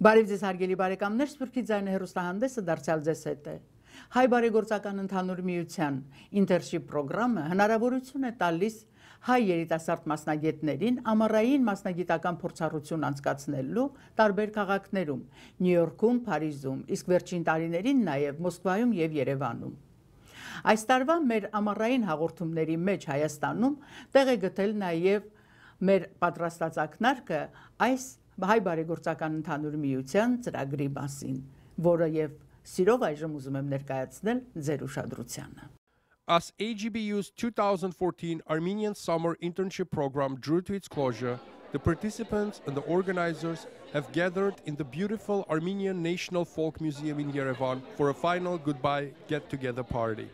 Բարև ձեզ հարգելի բարեկամներ, Սփյուռքի ձայնը հեռուստահանդեսը դարձյալ ձեզ հետ է։ Հայ բարեգործական ընդհանուր միության Internship ծրագրը հնարավորություն է տալիս հայ երիտասարդ մասնագետներին ամառային մասնագիտական փորձառություն անցկացնելու տարբեր քաղաքներում՝ Նյու Յորքում, Փարիզում, իսկ վերջին տարիներին նաև Մոսկվայում եւ Երևանում։ Այս տարվա մեր ամառային հաղորդումների մեջ Հայաստանում տեղ է գտել նաև մեր պատրաստած ակնարկը այս Հայ բարեգործական ընդհանուր միության ծրագրի մասին, որը եւ սիրով այժմ ուզում եմ ներկայացնել ձեր ուշադրությանը։ As AGBU's 2014 Armenian Summer Internship Program drew to its closure, the participants and the organizers have gathered in the beautiful Armenian National Folk Museum in Yerevan for a final goodbye get-together party.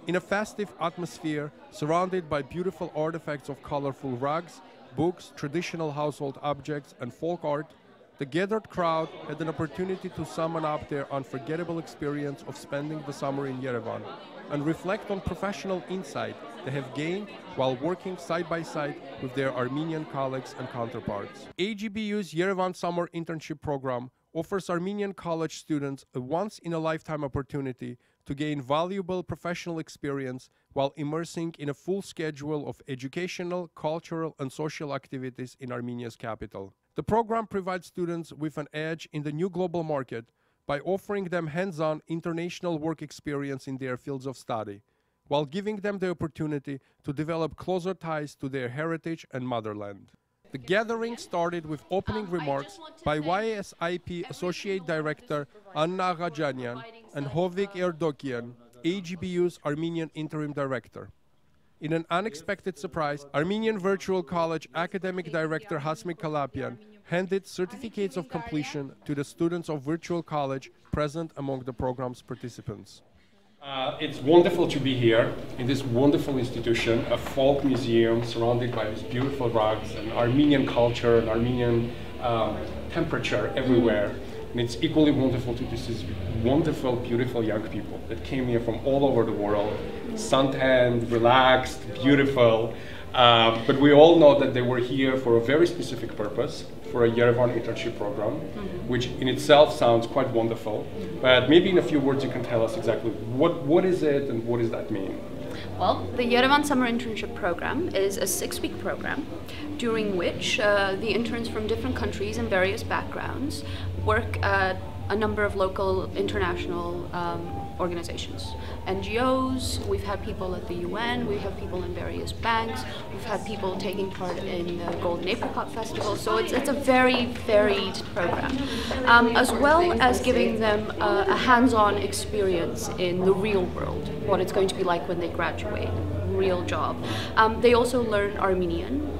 In a festive atmosphere, surrounded by beautiful artifacts of colorful rugs, books, traditional household objects, and folk art, the gathered crowd had an opportunity to summon up their unforgettable experience of spending the summer in Yerevan and reflect on professional insight they have gained while working side by side with their Armenian colleagues and counterparts. AGBU's Yerevan Summer Internship Program offers Armenian college students a once-in-a-lifetime opportunity to gain valuable professional experience while immersing in a full schedule of educational, cultural, and social activities in Armenia's capital. The program provides students with an edge in the new global market by offering them hands-on international work experience in their fields of study, while giving them the opportunity to develop closer ties to their heritage and motherland. The gathering started with opening remarks by YSIP Associate Director Anna Agajanian and Hovik Erdokian, AGBU's Armenian Interim Director. In an unexpected surprise, Armenian Virtual College Academic Director Hasmi Kalapian handed certificates of completion to the students of Virtual College present among the program's participants. It's wonderful to be here in this wonderful institution, a folk museum surrounded by these beautiful rugs and Armenian culture and Armenian temperature everywhere. And it's equally wonderful to see these wonderful, beautiful young people that came here from all over the world, suntanned, relaxed, beautiful. But we all know that they were here for a very specific purpose, for a Yerevan internship program, which in itself sounds quite wonderful. But maybe in a few words you can tell us exactly what is it and what does that mean? Well, the Yerevan Summer Internship Program is a 6-week program during which the interns from different countries and various backgrounds work at a number of local international organizations, NGOs. We've had people at the UN, we have people in various banks, we've had people taking part in the Golden Apricot Festival, so it's a very varied program, as well as giving them a hands-on experience in the real world, what it's going to be like when they graduate. Real job. They also learn Armenian.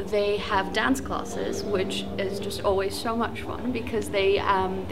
They have dance classes, which is just always so much fun because they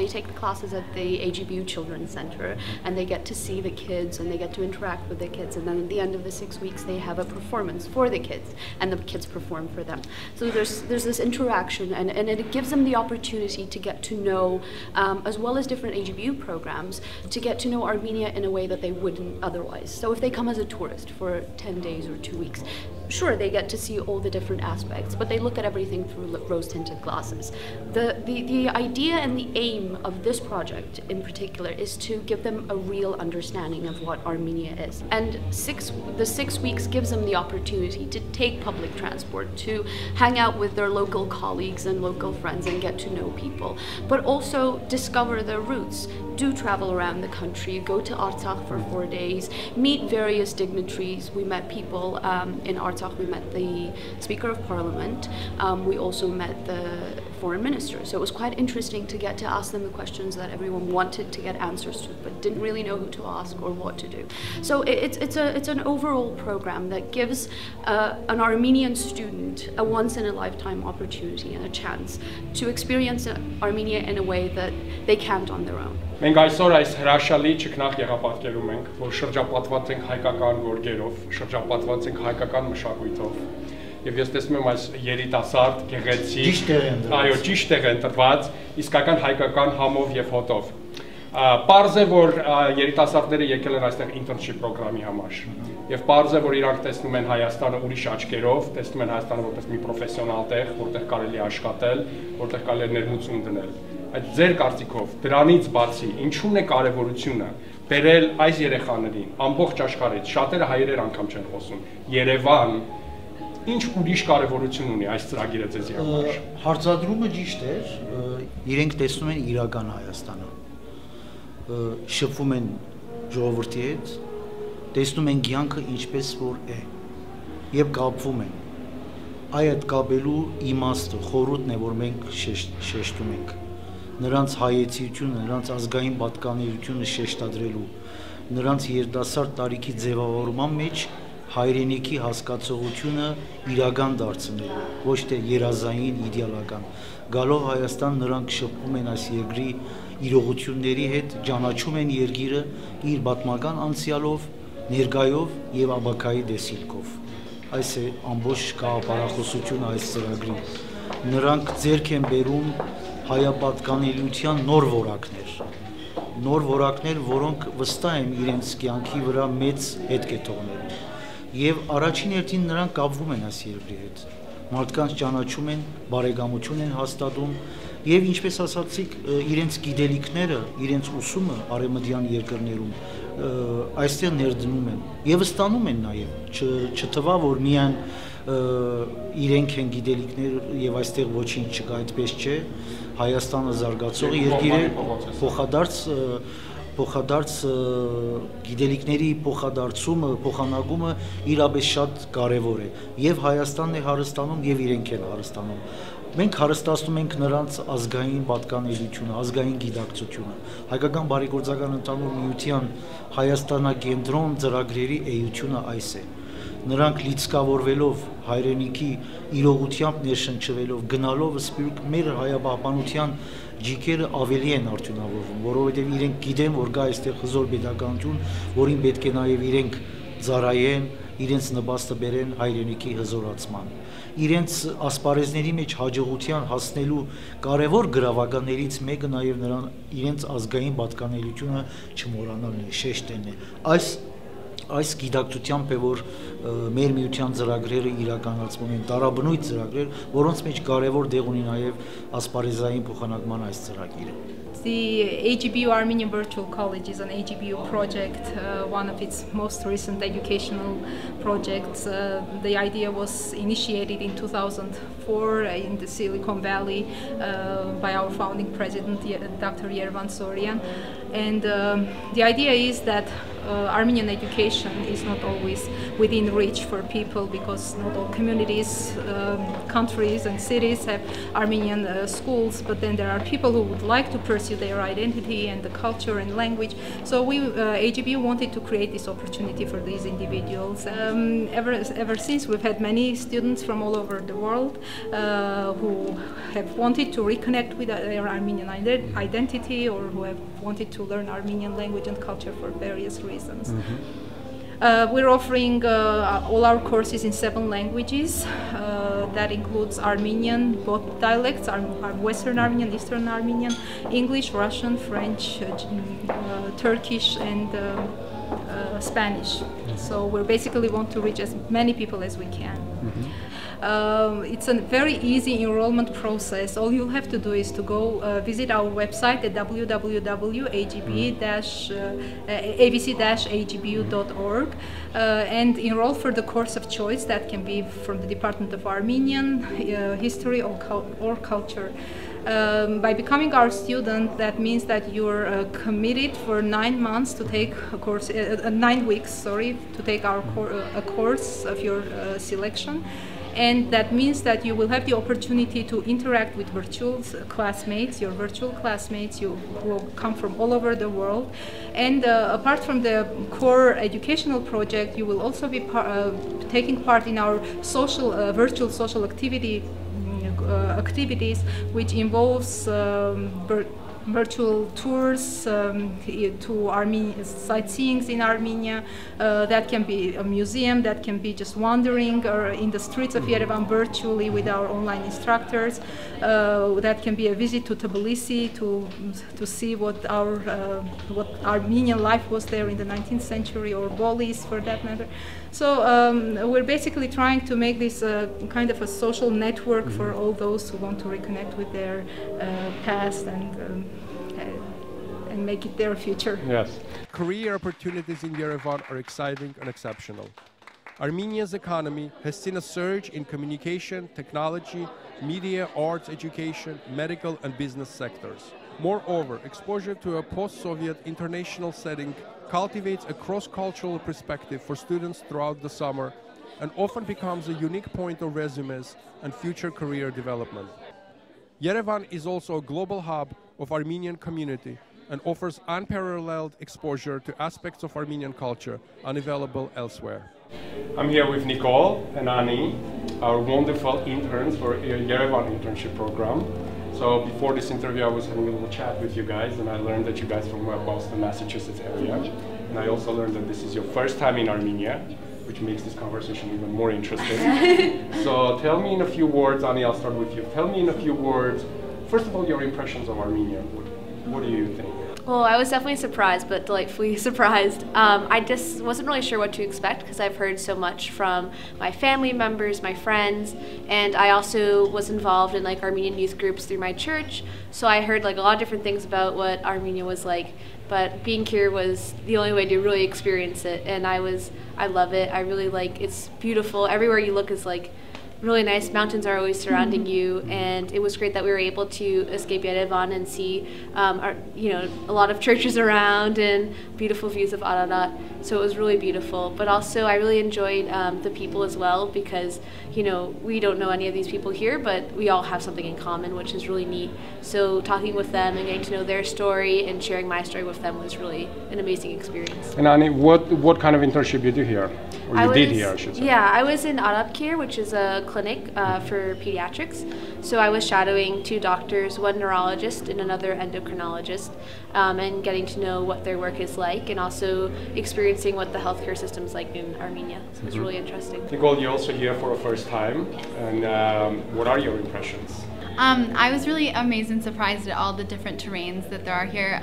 take the classes at the AGBU Children's Center and they get to see the kids and they get to interact with the kids, and then at the end of the 6 weeks they have a performance for the kids and the kids perform for them. So there's this interaction and it gives them the opportunity to get to know, as well as different AGBU programs, to get to know Armenia in a way that they wouldn't otherwise. So if they come as a tourist for 10 days or 2 weeks, sure, they get to see all the different aspects, but they look at everything through rose-tinted glasses. The idea and the aim of this project in particular is to give them a real understanding of what Armenia is. And the 6 weeks gives them the opportunity to take public transport, to hang out with their local colleagues and local friends and get to know people, but also discover their roots. Do travel around the country, go to Artsakh for 4 days, meet various dignitaries. We met people in Artsakh, we met the Speaker of Parliament, we also met the Foreign Minister. So it was quite interesting to get to ask them the questions that everyone wanted to get answers to, but didn't really know who to ask or what to do. So it's an overall program that gives an Armenian student a once-in-a-lifetime opportunity and a chance to experience Armenia in a way that they can't on their own. Մենք այսօր այս հրաշալի ճգնախ եղապատկերում ենք, որ շրջապատված ենք հայկական գորգերով, շրջապատված ենք հայկական մշակույթով։ Եվ ես տեսնում եմ այս երիտասարդ, գեղեցիկ, այո, ճիշտ տեղ են տրված, իսկական հայկական համով եւ հոտով։ Պարզ է, որ երիտասարդները եկել են այստեղ internship ծրագրի համար։ Եվ պարզ է, որ իրանք տեսնում են Հայաստանը ուրիշ աչքերով, տեսնում են Հայաստանը որպես մի պրոֆեսիոնալ տեղ, որտեղ կարելի է աշխատել, որտեղ կարելի է ներմուծում դնել։ Այդ ձեր կարծիքով դրանից բացի ինչու՞ն է կարևորությունը բերել այս երեխաներին ամբողջ աշխարհից, շատերը հայերեն անգամ չեն խոսում, Երևան, ինչ ուրիշ կարևորություն ունի այս ծրագիրը ձեզի համար։ Հարցադրումը ճիշտ էր, իրենք տեսնում են իրական Հայաստանը, շփվում են ժողովրդի հետ, տեսնում են կյանքը ինչպես որ է եւ կապվում են։ Այդ կապելու իմաստը, խորհուրդն է, որ մենք շեշտում ենք։ Նրանց հայեցիությունը, նրանց ազգային պատկանելիությունը շեշտադրելու, նրանց երիտասարդ տարիքի ձևավորման մեջ հայրենիքի հասկացողությունը իրական դարձնելու, ոչ թե երազային, իդեալական։ Գալով Հայաստան նրանք շփվում են այս երկրի իրողությունների հետ, ճանաչում են երկիրը իր պատմական անցյալով, ներկայով եւ աբակայի տեսիլքով։ Այս է ամբողջ գաղափարախոսությունը այս ծրագրի։ Նրանք ձեռք են բերում հայապատկանելիության նոր որակներ, որոնք վստահ են իրենց կյանքի վրա մեծ հետք է թողնելու։ Եվ առաջին հերթին նրանք կապվում են այս երկրի հետ։ Մարդկանց ճանաչում են, բարեկամություն են հաստատում եւ ինչպես ասացիք, իրենց գիտելիքները, իրենց ուսումը արևմտյան երկրներում այստեղ ներդնում են եւ ստանում են նաեւ, չթվա որ միայն իրենք են գիտելիքներ եւ այստեղ ոչինչ չկա, այդպես չէ, Հայաստանը զարգացող երկիր է, փոխադարձ գիտելիքների փոխադարձումը, փոխանակումը իրապես շատ կարևոր է եւ Հայաստանն է հարստանում եւ իրենք են հարստանում։ Մենք հարստացնում ենք նրանց ազգային պատկանելիությունը, ազգային գիտակցությունը։ Հայկական բարեգործական ընդհանուր միության Հայաստանակենտրոն ծրագրերի էությունը այս է։ Նրանք լիցքավորվելով հայրենիքի իրողությամբ ներշնչվելով, գնալով սպիրուկ մեր հայապահպանության ջիկերը ավելի են արդյունավորվում, որովհետև իրենք գիտեն, որ կա այստեղ հզոր պետականություն, որին պետք է նաև իրենք ծառայեն, իրենց նպաստը բերեն հայրենիքի հզորացման։ Իրենց ասպարեզների մեջ հաջողության հասնելու կարևոր գրավականներից մեկը նաև նրան իրենց ազգային պատկանելիությունը չմոռանալն է, շեշտեն է։ Այս գիտակցությամբ է, որ մեր միության ծրագրերը իրականացվում են, տարաբնույթ ծրագրեր, որոնց մեջ կարևոր դեղ ունի նաև ասպարեզային փոխանակման այս ծրագիրը։ The AGBU Armenian Virtual College is an AGBU project, one of its most recent educational projects. The idea was initiated in 2004 in the Silicon Valley by our founding president, Dr. Yerevan. And the idea is that Armenian education is not always within reach for people because not all communities, countries and cities have Armenian schools, but then there are people who would like to pursue their identity and the culture and language. So we, AGBU wanted to create this opportunity for these individuals. Ever since, we've had many students from all over the world who have wanted to reconnect with their Armenian identity or who have wanted to learn Armenian language and culture for various reasons. We're offering all our courses in 7 languages. That includes Armenian, both dialects, Western Armenian, Eastern Armenian, English, Russian, French, Turkish, and Spanish. So we basically want to reach as many people as we can. It's a very easy enrollment process. All you'll have to do is to go visit our website at www.abc-agbu.org and enroll for the course of choice that can be from the Department of Armenian, History or Culture. By becoming our student, that means that you're committed for 9 months to take a course, 9 weeks, sorry, to take our a course of your selection. And that means that you will have the opportunity to interact with virtual classmates, your virtual classmates, you will come from all over the world. And apart from the core educational project, you will also be taking part in our social, virtual social activities, which involves virtual tours to Armenia, sightseeing in Armenia. That can be a museum, that can be just wandering or in the streets of Yerevan virtually with our online instructors. That can be a visit to Tbilisi to see what Armenian life was there in the 19th century, or Bolis for that matter. So we're basically trying to make this kind of a social network for all those who want to reconnect with their past and make it their future. Yes. Career opportunities in Yerevan are exciting and exceptional. Armenia's economy has seen a surge in communication, technology, media, arts, education, medical and business sectors. Moreover, exposure to a post-Soviet international setting cultivates a cross-cultural perspective for students throughout the summer and often becomes a unique point of resumes and future career development. Yerevan is also a global hub of Armenian community and offers unparalleled exposure to aspects of Armenian culture unavailable elsewhere. I'm here with Nicole and Ani, our wonderful interns for Yerevan Internship program. So before this interview, I was having a little chat with you guys, and I learned that you guys are from Boston, Massachusetts area. And I also learned that this is your first time in Armenia, which makes this conversation even more interesting. So tell me in a few words, Ani, I'll start with you. Tell me in a few words, first of all, your impressions of Armenia. What do you think? Well, I was definitely surprised, but delightfully surprised. I just wasn't really sure what to expect because I've heard so much from my family members, my friends, and I also was involved in like Armenian youth groups through my church. So I heard like a lot of different things about what Armenia was like, but being here was the only way to really experience it. And I love it. I really like, it's beautiful. Everywhere you look is like really nice. Mountains are always surrounding you, and it was great that we were able to escape Yerevan and see a lot of churches around and beautiful views of Ararat. So it was really beautiful. But also I really enjoyed the people as well, because we don't know any of these people here, but we all have something in common, which is really neat. So talking with them and getting to know their story and sharing my story with them was really an amazing experience. And Ani, what kind of internship you do here? Or you did here, I should say. Yeah, I was in AGBU, which is a clinic for pediatrics. So I was shadowing 2 doctors, one neurologist and another endocrinologist, and getting to know what their work is like, and also experiencing what the healthcare system is like in Armenia. So it was really interesting. Nicole, you're also here for a first time, and what are your impressions? I was really amazed and surprised at all the different terrains that there are here.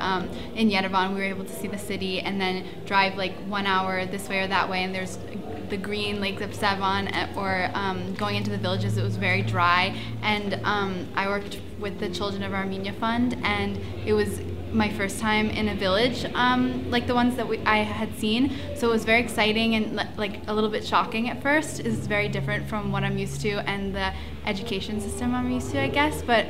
In Yerevan, we were able to see the city and then drive like 1 hour this way or that way, and there's the green lakes of Sevan, or going into the villages. It was very dry, and I worked with the Children of Armenia Fund, and it was my first time in a village like the ones that I had seen, so it was very exciting and like a little bit shocking at first. It's very different from what I'm used to and the education system I'm used to, I guess, but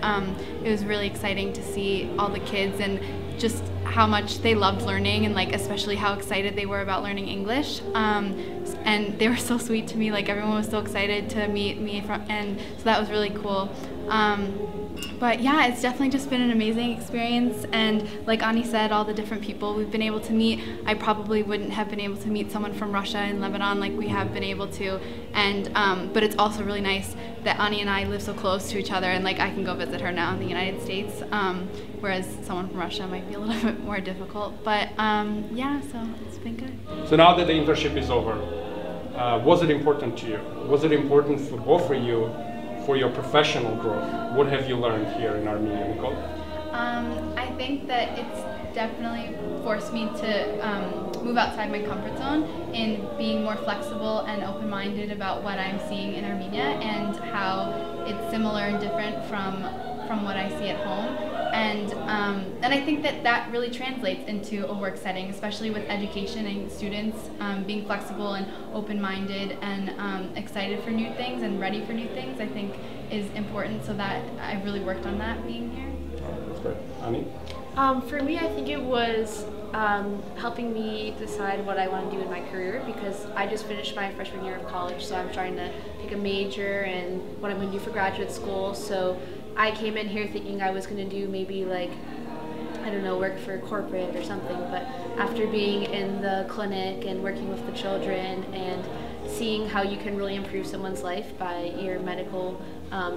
it was really exciting to see all the kids and just how much they loved learning, and like especially how excited they were about learning English, and they were so sweet to me. Like everyone was so excited to meet me, and so that was really cool. But yeah, it's definitely just been an amazing experience, and like Ani said, all the different people we've been able to meet. I probably wouldn't have been able to meet someone from Russia and Lebanon like we have been able to, and but it's also really nice that Ani and I live so close to each other, and like I can go visit her now in the United States, whereas someone from Russia might be a little bit more difficult. But yeah, so it's been good. So now that the internship is over, was it important to you? Was it important for both of you for your professional growth? What have you learned here in Armenia, Nicole? I think that it's definitely forced me to move outside my comfort zone in being more flexible and open-minded about what I'm seeing in Armenia and how it's similar and different from what I see at home. And I think that really translates into a work setting, especially with education and students being flexible and open-minded and excited for new things and ready for new things, I think is important, so that I've really worked on that being here. Oh, that's great. Ani? For me, I think it was helping me decide what I want to do in my career, because I just finished my freshman year of college, so I'm trying to pick a major and what I'm going to do for graduate school. So I came in here thinking I was going to do maybe like, I don't know, work for corporate or something, but after being in the clinic and working with the children and seeing how you can really improve someone's life by your medical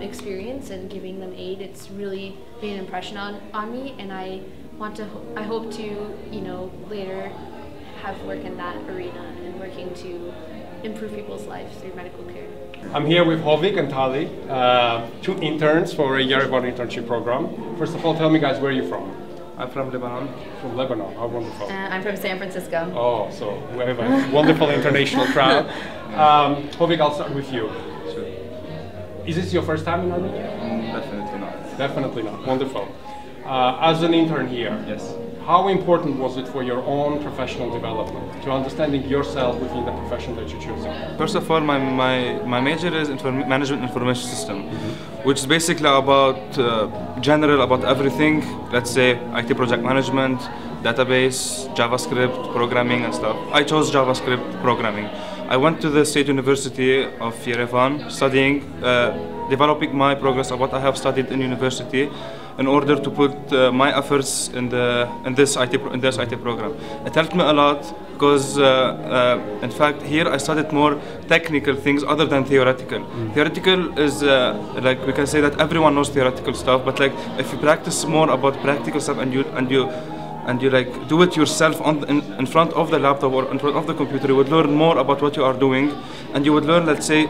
experience and giving them aid, it's really made an impression on me, and I hope to, you know, later have work in that arena and working to improve people's lives through medical care. I'm here with Hovik and Tali, two interns for a Yerevan internship program. First of all, tell me guys, where are you from? I'm from Lebanon. From Lebanon, how wonderful. I'm from San Francisco. Oh, so we have a wonderful international crowd. Hovik, I'll start with you. Sure. Is this your first time in Armenia? Definitely not. Definitely not, wonderful. As an intern here, Yes. how important was it for your own professional development, to understanding yourself within the profession that you're choosing? First of all, my major is management information system, which is basically about general about everything. Let's say IT project management, database, JavaScript, programming and stuff. I chose JavaScript programming. I went to the State University of Yerevan studying, developing my progress of what I have studied in university, in order to put my efforts in this IT program. It helped me a lot because, in fact, here I studied more technical things other than theoretical. Theoretical is like we can say that everyone knows theoretical stuff, but like if you practice more about practical stuff and you like do it yourself in front of the laptop or in front of the computer, you would learn more about what you are doing, and you would learn, let's say,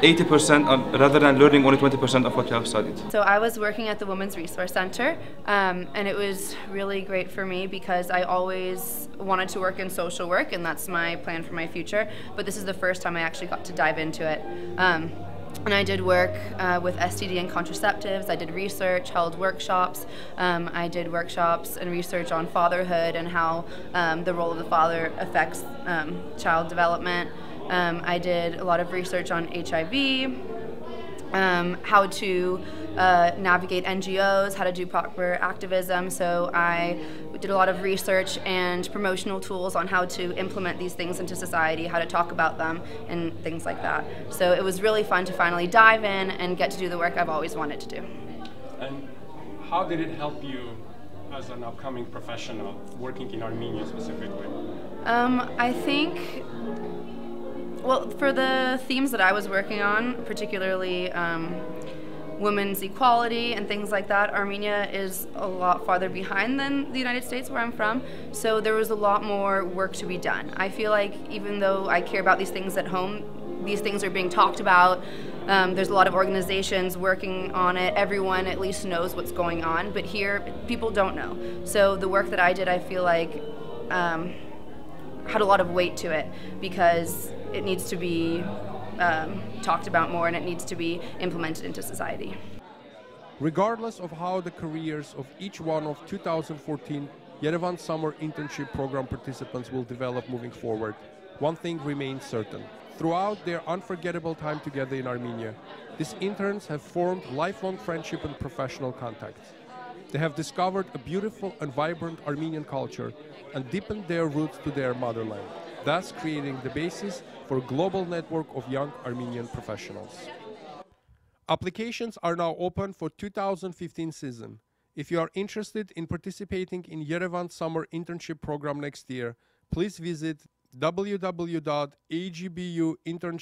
80% rather than learning only 20% of what you have studied. So I was working at the Women's Resource Center, and it was really great for me because I always wanted to work in social work, and that's my plan for my future, but this is the first time I actually got to dive into it. And I did work with STD and contraceptives. I did research, held workshops. I did workshops and research on fatherhood and how the role of the father affects child development. I did a lot of research on HIV, how to navigate NGOs, how to do proper activism. So I did a lot of research and promotional tools on how to implement these things into society, how to talk about them, and things like that. So it was really fun to finally dive in and get to do the work I've always wanted to do. And how did it help you as an upcoming professional working in Armenia specifically? I think, well, for the themes that I was working on, particularly women's equality and things like that, Armenia is a lot farther behind than the United States, where I'm from, so there was a lot more work to be done. I feel like even though I care about these things at home, these things are being talked about. There's a lot of organizations working on it. Everyone at least knows what's going on, but here people don't know. So the work that I did, I feel like had a lot of weight to it because it needs to be talked about more, and it needs to be implemented into society. Regardless of how the careers of each one of 2014 Yerevan Summer Internship Program participants will develop moving forward, one thing remains certain. Throughout their unforgettable time together in Armenia, these interns have formed lifelong friendship and professional contacts. They have discovered a beautiful and vibrant Armenian culture and deepened their roots to their motherland, thus creating the basis for a global network of young Armenian professionals. Applications are now open for 2015 season. If you are interested in participating in Yerevan Summer Internship Program next year, please visit www.agbuinternship.com.